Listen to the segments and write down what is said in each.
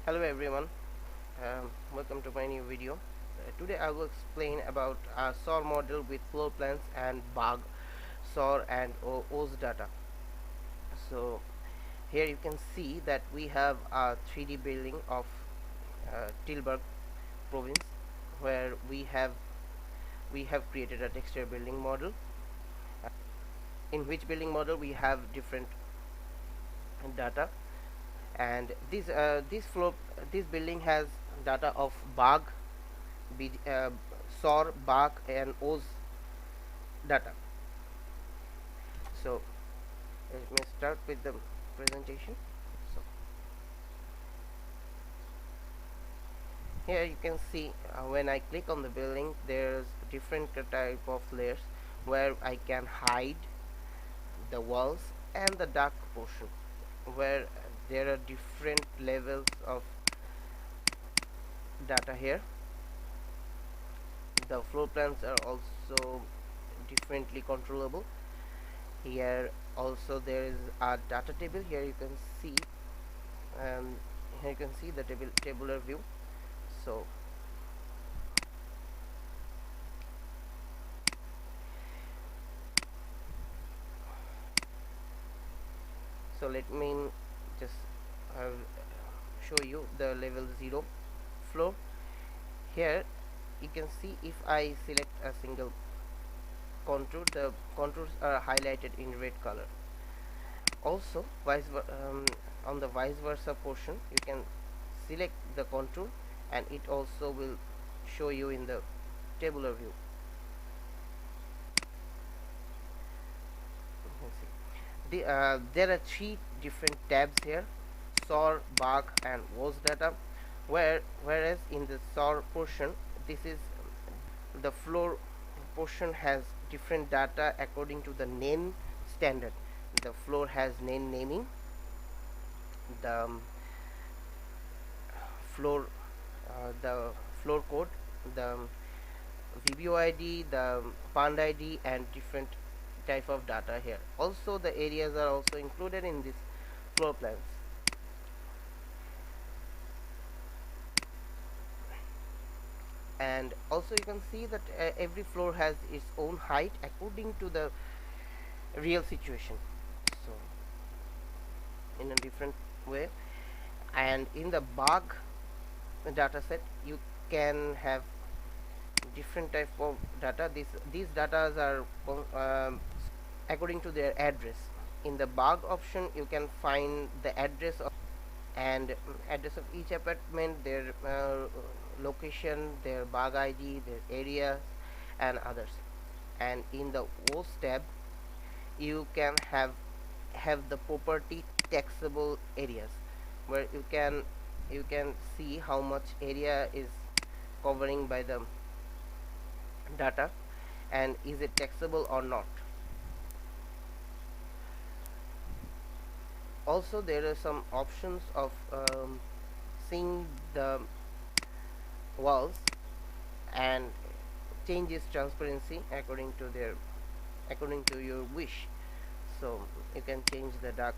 Hello everyone, welcome to my new video. Today I will explain about a SOR model with floor plans and bug SOR and WOZ data. So here you can see that we have a 3D building of Tilburg province, where we have created a texture building model, in which building model we have different data. And this building has data of bug, SOR, bug and WOZ data. So let me start with the presentation. So here you can see, when I click on the building, there's different type of layers where I can hide the walls and the dark portion, where there are different levels of data. Here the floor plans are also differently controllable. Here also there is a data table. Here you can see, here you can see the tabular view. So let me just show you the level 0 floor. Here you can see, if I select a single contour, the contours are highlighted in red color. Also on the vice versa portion, you can select the contour and it also will show you in the tabular view. You can see there are 3 different tabs here: SOR, bug and WOZ data. Whereas in the SOR portion, this is the floor portion has different data according to the name standard. The floor has name naming, the floor the floor code, the VBO ID, the PAND ID and different type of data here. Also the areas are also included in this floor plans. And also you can see that every floor has its own height according to the real situation, so in a different way. And in the bug data set, you can have different type of data. These data are according to their address. In the bug option, you can find the address of and address of each apartment, their location, their bug ID, their area and others. And in the WOZ tab, you can have the property taxable areas, where you can see how much area is covering by the data and is it taxable or not. Also there are some options of seeing the walls and changes transparency according to your wish. So you can change the dark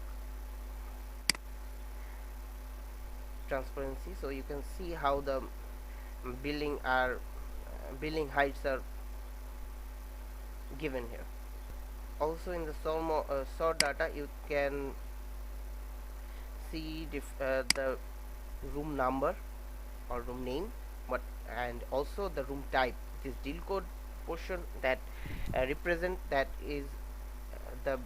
transparency, so you can see how the building heights are given here. Also in the SOR data, you can see the room number or room name, and also the room type. This deal code portion that represent that is the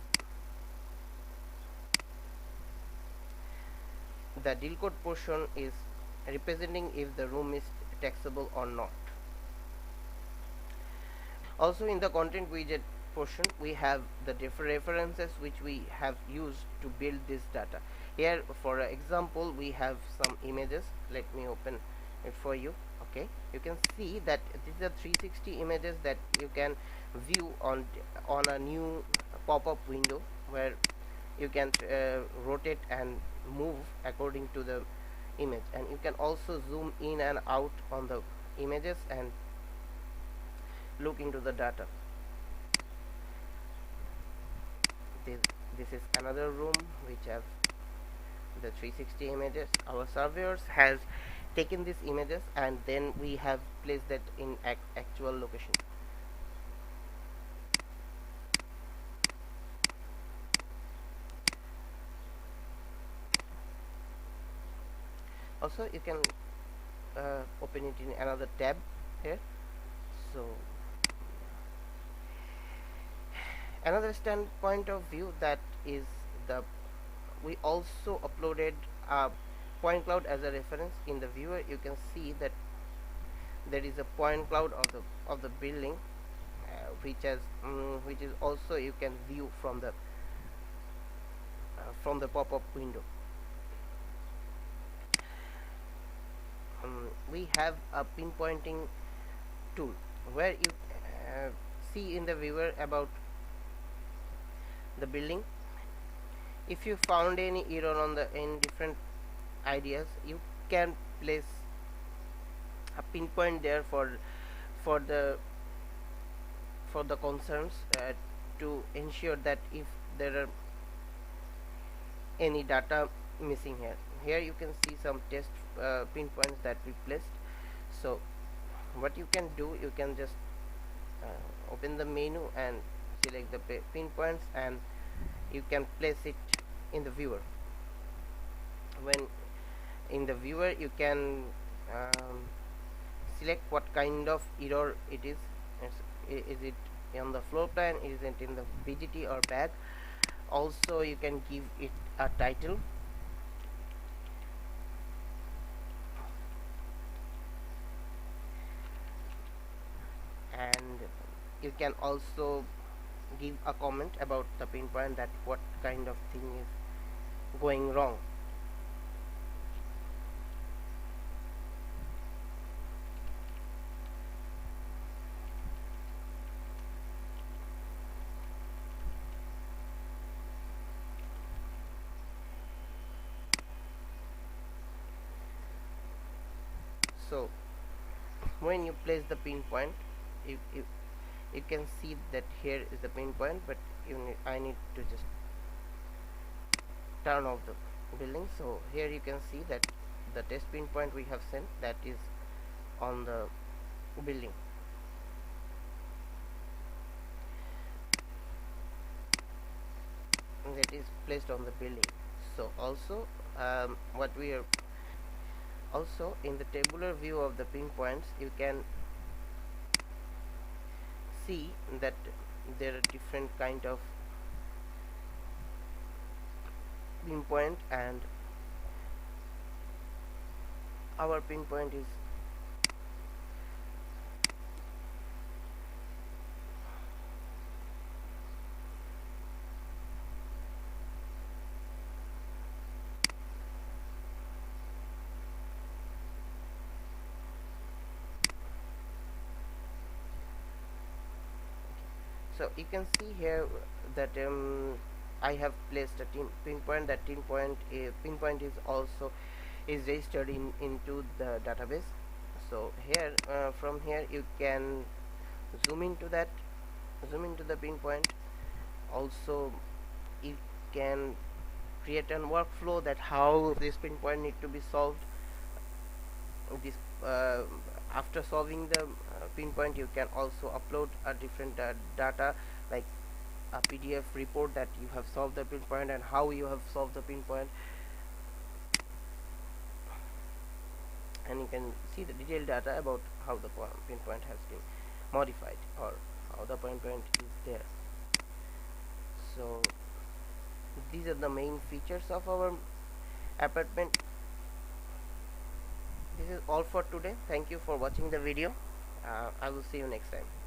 deal code portion is representing if the room is taxable or not. Also in the content widget portion, we have the different references which we have used to build this data. Here for example, we have some images. Let me open it for you. Okay, you can see that these are 360 images that you can view on a new pop-up window, where you can rotate and move according to the image, and you can also zoom in and out on the images and look into the data. This is another room which have the 360 images. Our surveyors has taken these images and then we have placed that in actual location. Also you can open it in another tab here. So another standpoint of view, that is the we also uploaded a point cloud as a reference. In the viewer you can see that there is a point cloud of the building, which is also you can view from the pop-up window. We have a pinpointing tool where you see in the viewer about the building. If you found any error on the in different ideas, you can place a pinpoint there for the concerns, to ensure that if there are any data missing here. Here you can see some test pinpoints that we placed. So what you can do, you can just open the menu and select the pinpoints, and you can place it in the viewer. When in the viewer you can select what kind of error it is. Is it on the floor plan, is it in the BGT or bag? Also you can give it a title, and you can also give a comment about the pinpoint, that what kind of thing is going wrong. So when you place the pinpoint, you can see that here is the pinpoint, but I need to just turn off the building. So here you can see that the test pinpoint we have sent, that is on the building. That is placed on the building. So also what we are also in the tabular view of the pinpoints, you can see that there are different kind of pinpoint, and our pinpoint is so you can see here that I have placed a pinpoint. That pinpoint is also is registered into the database. So here from here you can zoom into the pinpoint. Also you can create a workflow that how this pinpoint need to be solved. This after solving the pinpoint, you can also upload a different data, like a PDF report that you have solved the pinpoint and how you have solved the pinpoint, and you can see the detailed data about how the pinpoint has been modified or how the pinpoint is there. So these are the main features of our apartment. This is all for today. Thank you for watching the video. I will see you next time.